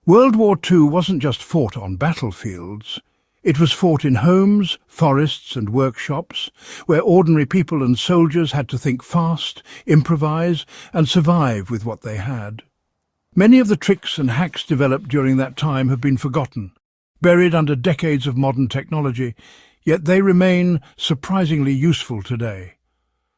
World War II wasn't just fought on battlefields. It was fought in homes, forests and workshops, where ordinary people and soldiers had to think fast, improvise and survive with what they had. Many of the tricks and hacks developed during that time have been forgotten, buried under decades of modern technology, yet they remain surprisingly useful today.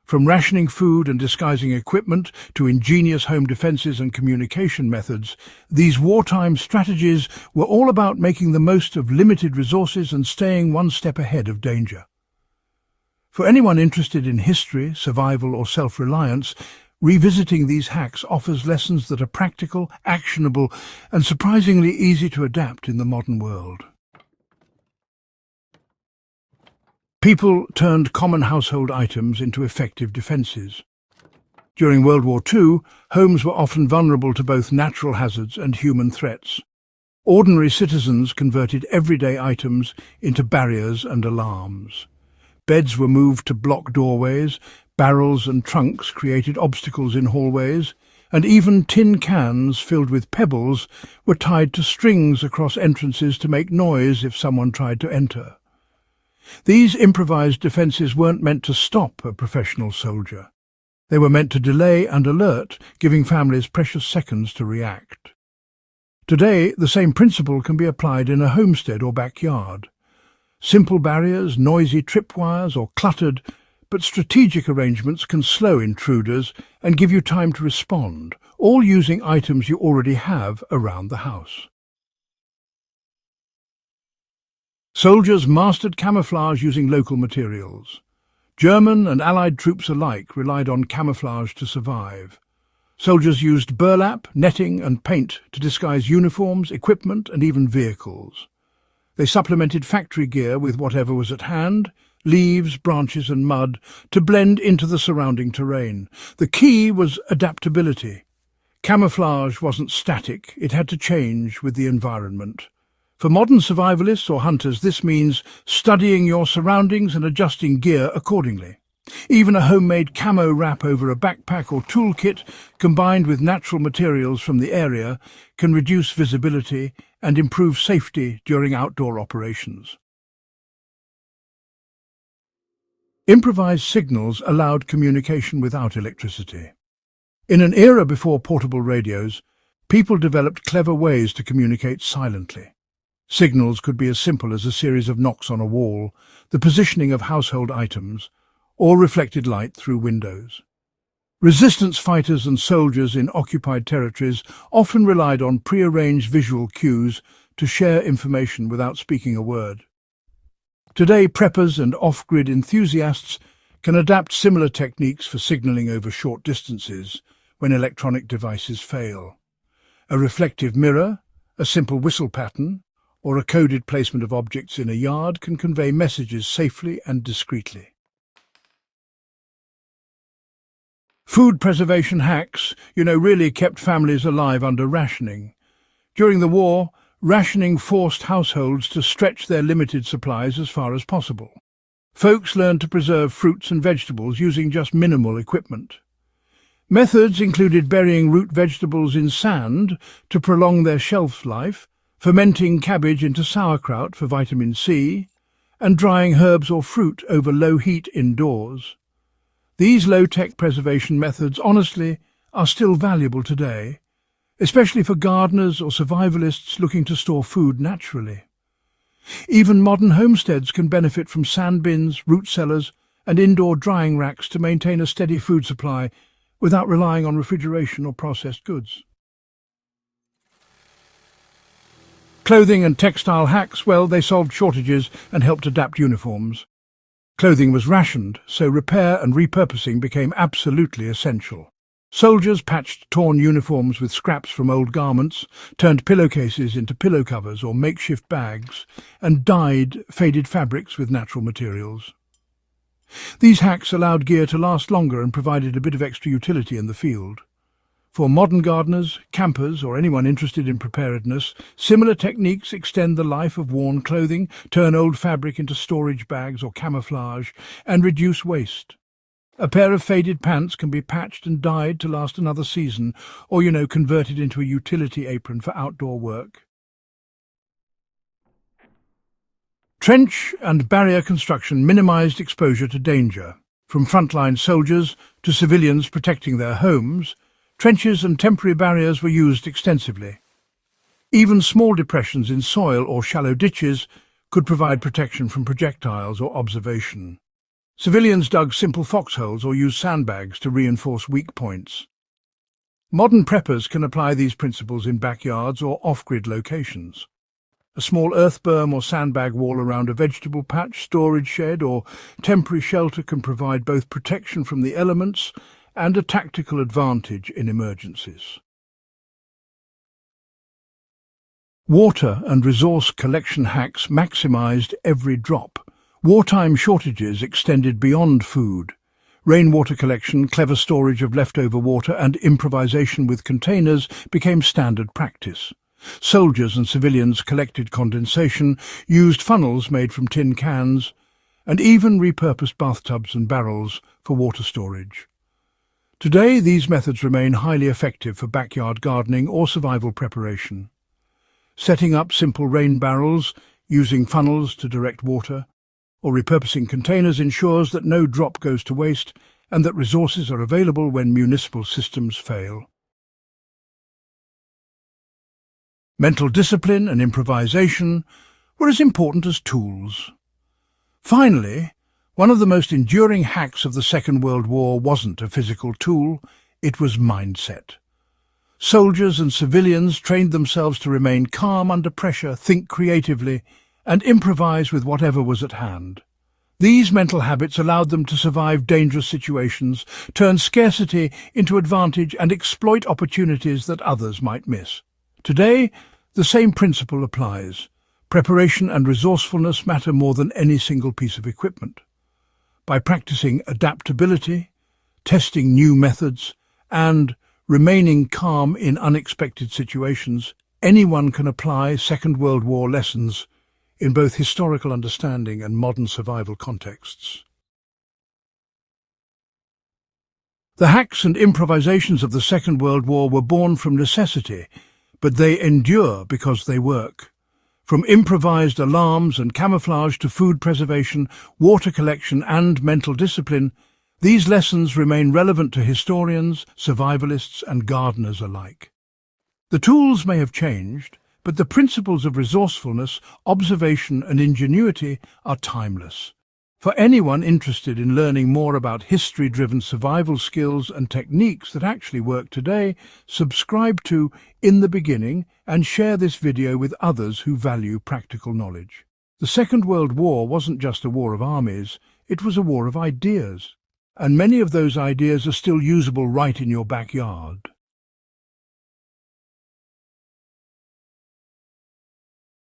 From rationing food and disguising equipment to ingenious home defences and communication methods, these wartime strategies were all about making the most of limited resources and staying one step ahead of danger. For anyone interested in history, survival or self-reliance, revisiting these hacks offers lessons that are practical, actionable and surprisingly easy to adapt in the modern world. People turned common household items into effective defences. During World War II, homes were often vulnerable to both natural hazards and human threats. Ordinary citizens converted everyday items into barriers and alarms. Beds were moved to block doorways, barrels and trunks created obstacles in hallways, and even tin cans filled with pebbles were tied to strings across entrances to make noise if someone tried to enter. These improvised defences weren't meant to stop a professional soldier. They were meant to delay and alert, giving families precious seconds to react. Today, the same principle can be applied in a homestead or backyard. Simple barriers, noisy tripwires or cluttered but strategic arrangements can slow intruders and give you time to respond, all using items you already have around the house. Soldiers mastered camouflage using local materials. German and Allied troops alike relied on camouflage to survive. Soldiers used burlap, netting and paint to disguise uniforms, equipment and even vehicles. They supplemented factory gear with whatever was at hand, leaves, branches and mud, to blend into the surrounding terrain. The key was adaptability. Camouflage wasn't static, it had to change with the environment. For modern survivalists or hunters, this means studying your surroundings and adjusting gear accordingly. Even a homemade camo wrap over a backpack or toolkit, combined with natural materials from the area, can reduce visibility and improve safety during outdoor operations. Improvised signals allowed communication without electricity. In an era before portable radios, people developed clever ways to communicate silently. Signals could be as simple as a series of knocks on a wall, the positioning of household items, or reflected light through windows. Resistance fighters and soldiers in occupied territories often relied on prearranged visual cues to share information without speaking a word. Today, preppers and off-grid enthusiasts can adapt similar techniques for signalling over short distances when electronic devices fail. A reflective mirror, a simple whistle pattern, or a coded placement of objects in a yard can convey messages safely and discreetly. Food preservation hacks, really kept families alive under rationing. During the war, rationing forced households to stretch their limited supplies as far as possible. Folks learned to preserve fruits and vegetables using just minimal equipment. Methods included burying root vegetables in sand to prolong their shelf life, fermenting cabbage into sauerkraut for vitamin C, and drying herbs or fruit over low heat indoors. These low-tech preservation methods, honestly, are still valuable today, especially for gardeners or survivalists looking to store food naturally. Even modern homesteads can benefit from sand bins, root cellars, and indoor drying racks to maintain a steady food supply without relying on refrigeration or processed goods. Clothing and textile hacks, they solved shortages and helped adapt uniforms. Clothing was rationed, so repair and repurposing became absolutely essential. Soldiers patched torn uniforms with scraps from old garments, turned pillowcases into pillow covers or makeshift bags, and dyed faded fabrics with natural materials. These hacks allowed gear to last longer and provided a bit of extra utility in the field. For modern gardeners, campers, or anyone interested in preparedness, similar techniques extend the life of worn clothing, turn old fabric into storage bags or camouflage, and reduce waste. A pair of faded pants can be patched and dyed to last another season, or, converted into a utility apron for outdoor work. Trench and barrier construction minimized exposure to danger. From frontline soldiers to civilians protecting their homes, trenches and temporary barriers were used extensively. Even small depressions in soil or shallow ditches could provide protection from projectiles or observation. Civilians dug simple foxholes or used sandbags to reinforce weak points. Modern preppers can apply these principles in backyards or off-grid locations. A small earth berm or sandbag wall around a vegetable patch, storage shed, or temporary shelter can provide both protection from the elements and a tactical advantage in emergencies. Water and resource collection hacks maximized every drop. Wartime shortages extended beyond food. Rainwater collection, clever storage of leftover water, and improvisation with containers became standard practice. Soldiers and civilians collected condensation, used funnels made from tin cans, and even repurposed bathtubs and barrels for water storage. Today, these methods remain highly effective for backyard gardening or survival preparation. Setting up simple rain barrels, using funnels to direct water, or repurposing containers ensures that no drop goes to waste and that resources are available when municipal systems fail. Mental discipline and improvisation were as important as tools. Finally, one of the most enduring hacks of the Second World War wasn't a physical tool, it was mindset. Soldiers and civilians trained themselves to remain calm under pressure, think creatively, and improvise with whatever was at hand. These mental habits allowed them to survive dangerous situations, turn scarcity into advantage, and exploit opportunities that others might miss. Today, the same principle applies. Preparation and resourcefulness matter more than any single piece of equipment. By practicing adaptability, testing new methods, and remaining calm in unexpected situations, anyone can apply Second World War lessons in both historical understanding and modern survival contexts. The hacks and improvisations of the Second World War were born from necessity, but they endure because they work. From improvised alarms and camouflage to food preservation, water collection and mental discipline, these lessons remain relevant to historians, survivalists and gardeners alike. The tools may have changed, but the principles of resourcefulness, observation and ingenuity are timeless. For anyone interested in learning more about history-driven survival skills and techniques that actually work today, subscribe to In the Beginning and share this video with others who value practical knowledge. The Second World War wasn't just a war of armies, it was a war of ideas. And many of those ideas are still usable right in your backyard.